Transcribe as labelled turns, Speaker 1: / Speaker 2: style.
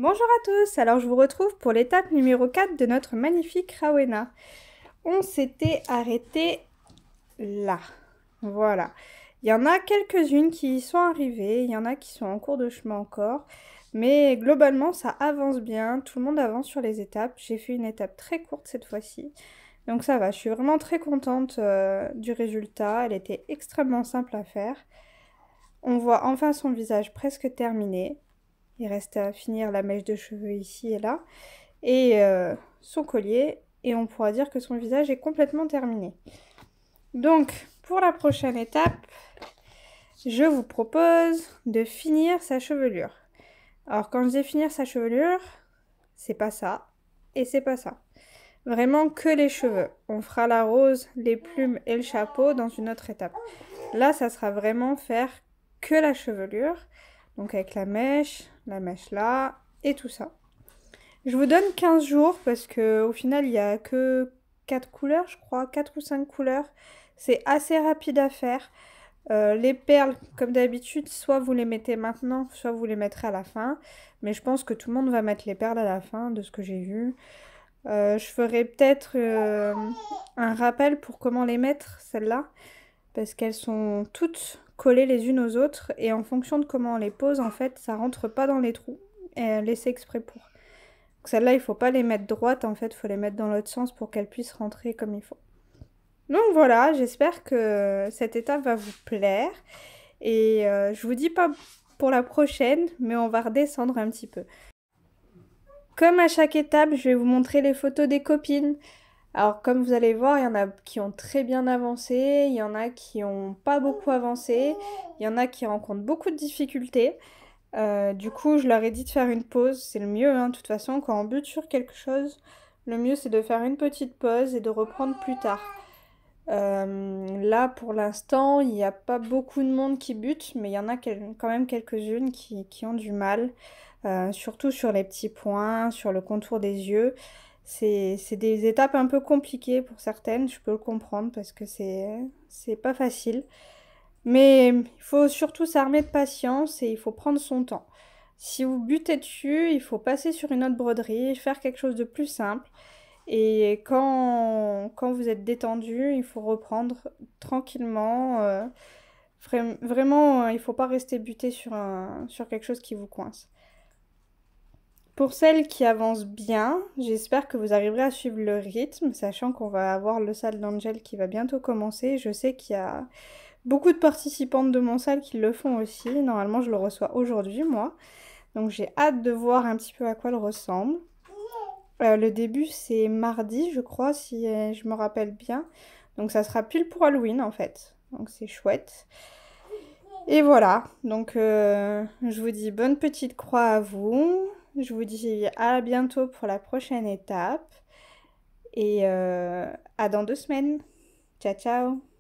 Speaker 1: Bonjour à tous, alors je vous retrouve pour l'étape numéro 4 de notre magnifique Rowena. On s'était arrêté là, voilà. Il y en a quelques-unes qui y sont arrivées, il y en a qui sont en cours de chemin encore, mais globalement ça avance bien, tout le monde avance sur les étapes. J'ai fait une étape très courte cette fois-ci, donc ça va, je suis vraiment très contente du résultat, elle était extrêmement simple à faire. On voit enfin son visage presque terminé. Il reste à finir la mèche de cheveux ici et là. Et son collier. Et on pourra dire que son visage est complètement terminé. Donc, pour la prochaine étape, je vous propose de finir sa chevelure. Alors, quand je dis finir sa chevelure, c'est pas ça. Et c'est pas ça. Vraiment que les cheveux. On fera la rose, les plumes et le chapeau dans une autre étape. Là, ça sera vraiment faire que la chevelure. Donc avec la mèche là, et tout ça. Je vous donne 15 jours parce qu'au final, il n'y a que 4 couleurs, je crois, 4 ou 5 couleurs. C'est assez rapide à faire. Les perles, comme d'habitude, soit vous les mettez maintenant, soit vous les mettrez à la fin. Mais je pense que tout le monde va mettre les perles à la fin, de ce que j'ai vu. Je ferai peut-être un rappel pour comment les mettre, celles-là. Parce qu'elles sont toutes collées les unes aux autres. Et en fonction de comment on les pose, en fait, ça rentre pas dans les trous. Et laissé exprès pour. Donc celles-là, il faut pas les mettre droites, en fait, il faut les mettre dans l'autre sens pour qu'elles puissent rentrer comme il faut. Donc voilà, j'espère que cette étape va vous plaire. Et je vous dis pas pour la prochaine, mais on va redescendre un petit peu. Comme à chaque étape, je vais vous montrer les photos des copines. Alors comme vous allez voir, il y en a qui ont très bien avancé, il y en a qui n'ont pas beaucoup avancé, il y en a qui rencontrent beaucoup de difficultés. Du coup, je leur ai dit de faire une pause, c'est le mieux, hein. De toute façon, quand on bute sur quelque chose, le mieux c'est de faire une petite pause et de reprendre plus tard. Là, pour l'instant, il n'y a pas beaucoup de monde qui bute, mais il y en a quand même quelques-unes qui ont du mal, surtout sur les petits points, sur le contour des yeux. C'est des étapes un peu compliquées pour certaines, je peux le comprendre parce que c'est pas facile. Mais il faut surtout s'armer de patience et il faut prendre son temps. Si vous butez dessus, il faut passer sur une autre broderie, faire quelque chose de plus simple. Et quand vous êtes détendu, il faut reprendre tranquillement. Vraiment, il ne faut pas rester buté sur quelque chose qui vous coince. Pour celles qui avancent bien, j'espère que vous arriverez à suivre le rythme, sachant qu'on va avoir le salle d'Angel qui va bientôt commencer. Je sais qu'il y a beaucoup de participantes de mon salle qui le font aussi. Normalement, je le reçois aujourd'hui, moi. Donc j'ai hâte de voir un petit peu à quoi il ressemble. Le début, c'est mardi, je crois, si je me rappelle bien. Donc ça sera pile pour Halloween, en fait. Donc c'est chouette. Et voilà. Donc je vous dis bonne petite croix à vous. Je vous dis à bientôt pour la prochaine étape. Et à dans 2 semaines. Ciao, ciao!